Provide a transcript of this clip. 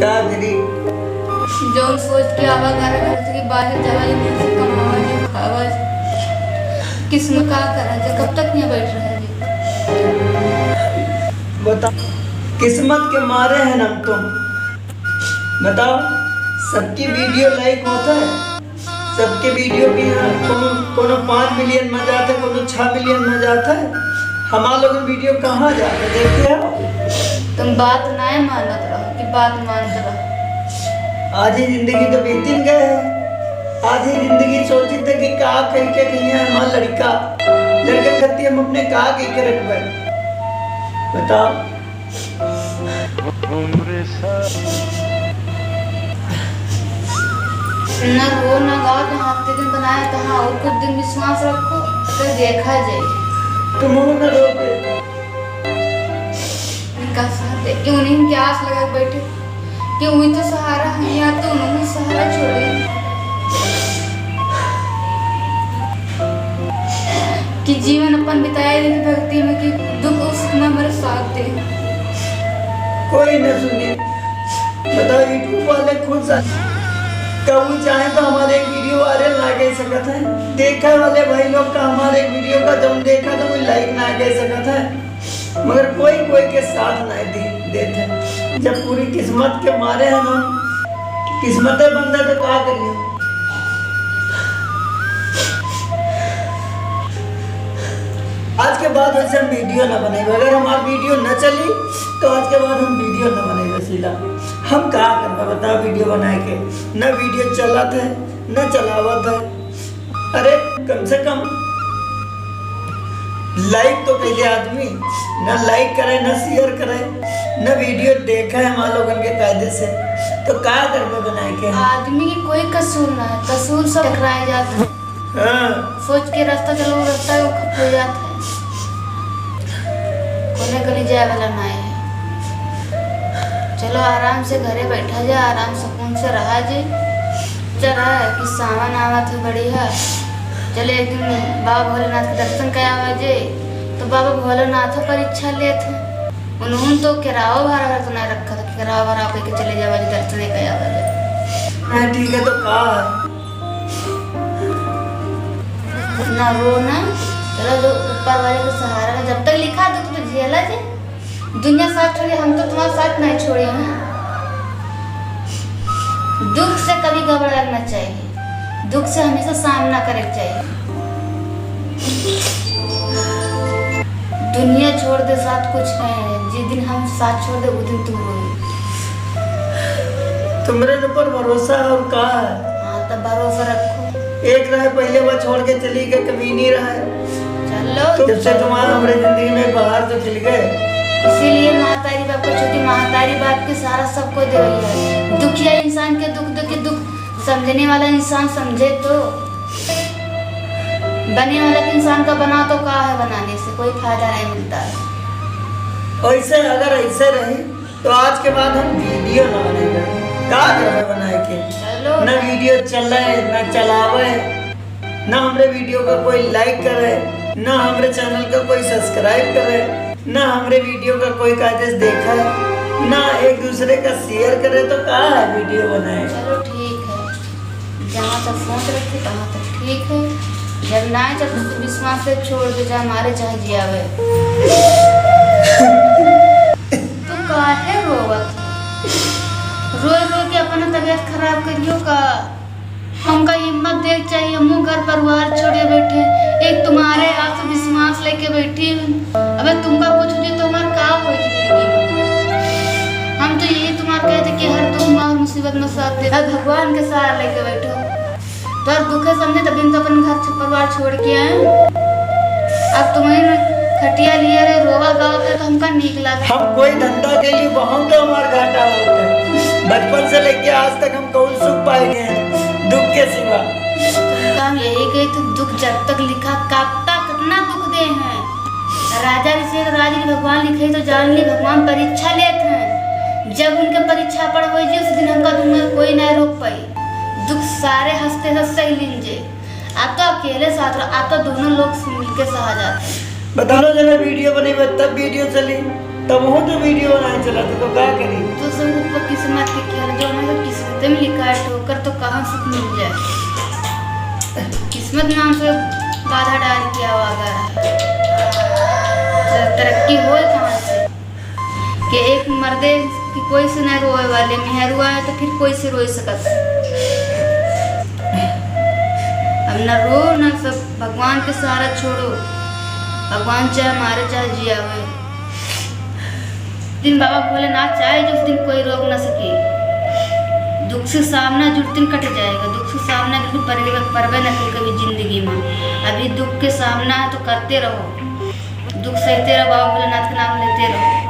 का करी जौन सोच के आवा घर से बाहर जावा नहीं से कमावा नहीं खावा किस्म का करा जे कब तक नहीं बैठ रहे जी। बता किस्मत के मारे हैं हम तुम। बताओ सबकी वीडियो लाइक होता है, सबके वीडियो की कोनो 5 मिलियन में जाता है, कोनो 6 मिलियन में जाता है। हमारा लोग वीडियो कहाँ जाते देखते हो। तुम बात ना मानत रहो कि बात मानत रहो। आधी जिंदगी तो बीतिन गए है, आधी जिंदगी सोची थे कि का कह के कहीं हमारा लड़का करती हम अपने का कह के रखबे। बताओ ना रो ना गाओ तो हफ्ते दिन बनाए कहाँ और कुछ दिन विश्वास रखो तो देखा जाए। तुम हो ना रोके इनका साथ दे कि उन्हीं की आस लगा बैठे कि वही तो सहारा है या तो उन्होंने सहारा छोड़े कि जीवन अपन बिताए देते भक्ति में कि दुख उस समय मेरे साथ दे। कोई न सुने। बताओ यूट्यूब वाले खुद कभी चाहे तो हमारे एक वीडियो वायरल ना कह सकता है, देखा वाले भाई लोग का हमारे एक वीडियो का जब देखा तो कोई लाइक ना कह सकता है, मगर कोई के साथ नहीं देते। जब पूरी किस्मत के मारे हैं ना, किस्मत बंदा तो क्या करिए। आज के बाद वैसे हम वीडियो ना बनेगा, अगर हमारी वीडियो न चली तो आज के बाद हम वीडियो न बनेगा सीधा। हम क्या करना बताओ वीडियो बना के, न वीडियो चला था न चलावा था। अरे कम से कम लाइक तो कहिए आदमी, न लाइक करे न शेयर करे न वीडियो देखा है हमारे लोगों के कायदे से, तो क्या करना बना के। आदमी की कोई कसूर ना है, कसूर सब टकराए जाते हैं। हाँ सोच के रास्ता चलो रास्ता वो खप हो जाता है, कोने गली जाए वाला ना है। चलो आराम से घरे बैठा जाए, आराम सुकून से रहा जाए। चल कि सावन आवा था बढ़िया, चले एक दिन बाबा भोलेनाथ के दर्शन कर आवा जाए। तो बाबा भोलेनाथ परीक्षा ले थे, उन्होंने तो किराओ भाड़ा तो ना रखा था, किराओ भाड़ा के चले जावा जाए दर्शन कर आवा जाए। हाँ ठीक है तो कहा ना रो ना, चलो जो ऊपर वाले को सहारा है, जब तक लिखा दुख तो झेला जाए। दुनिया साथ छोड़ी, हम तो तुम्हारा साथ नहीं छोड़े हैं। दुख से कभी घबराना चाहिए, दुख से हमेशा सामना करना चाहिए। दुनिया छोड़ दे साथ कुछ नहीं है, जिस दिन हम साथ छोड़ दे उस दिन तुम रोए। तुम्हारे ऊपर भरोसा और कहा है। हाँ तब भरोसा रखो। एक रहे पहले वो छोड़ के चली गई, कभी नहीं रहा है। चलो जब से तुम्हारा हमारे जिंदगी में बाहर तो चल गए, इसीलिए महतारी बाप को छोटी महतारी बाप के सहारा सबको दे रही है। दुखिया इंसान के दुख देख के दुख समझने वाला इंसान समझे तो, बने वाला इंसान का बना तो क्या है, बनाने से कोई फायदा नहीं मिलता है। ऐसे अगर ऐसे रहे तो आज के बाद हम वीडियो ना बनेगा, क्या करवे बनाए के। चलो न वीडियो चले न चलावे, न हमारे वीडियो का कोई लाइक करे, न हमारे चैनल का कोई सब्सक्राइब करे, न हमारे वीडियो का कोई कायदे देखा है, न एक दूसरे का शेयर करे, तो क्या है वीडियो बनाए। चलो ठीक है, जहाँ तक सोच रखी वहाँ तक ठीक है। जब ना जब विश्वास से छोड़ दे, जा मारे चाहे जियावे। तो काहे रोवत रोए रोए के अपना तबीयत खराब करियो का। हमका हिम्मत देख चाहिए, हम घर परिवार छोड़े बैठे, एक तुम्हारे आस विश्वास लेके बैठी। अबे तुमका कुछ नहीं तो हमारा का हो जिंदगी में। हम तो यही तुम्हारे कहते कि हर दुख और मुसीबत में साथ दे, भगवान के सहारा लेके बैठो। तो दुखे समझे तभी तो अपन घर परिवार छोड़ के आए। अब तुम्हें खटिया लिए रे रोवा गाँव पे तो हमका नीक लगा। हम कोई धंधा के लिए बहुत तो हमारा घाटा होता है, बचपन से लेके आज तक हम कौन सुख पाएंगे दुख के सिवा। हम यही गए तो दुख जब तक लिखा काटता कितना दुख दे हैं। राजा ऋषि राज भगवान लिखे तो जान ली भगवान परीक्षा लेते हैं। जब उनके परीक्षा पड़ हुई जी उस दिन हमका दुख में कोई नहीं रोक पाई। दुख सारे हंसते हंसते ही लीजिए। आप तो अकेले साथ रहो, आप तो दोनों लोग मिलके सहा जाते हैं। बता लो जरा वीडियो बनी तब वीडियो चली, तब वो तो वीडियो बनाए चला तो क्या करी। तो सब किसी किस्मत के क्या जो हमारे किस्मत में लिखा है ठोकर तो कहाँ सुख मिल जाए। किस्मत नाम से बाधा डाल के आवागा तरक्की हो कहाँ से कि एक मर्दे की कोई से न रोए वाले मेहरुआ है तो फिर कोई से रोई सकत। अब न रो न सब भगवान के सहारा छोड़ो, भगवान चाहे मारे चाहे जियावे। दिन बाबा भोलेनाथ चाहे जो उस दिन कोई रोक न सके। दुख से सामना जुट दिन कट जाएगा, दुख से सामना बिल्कुल परवे न करें कभी जिंदगी में। अभी दुख के सामना है तो करते रहो, दुख सहते रहो, बाबा भोलेनाथ का नाम लेते रहो।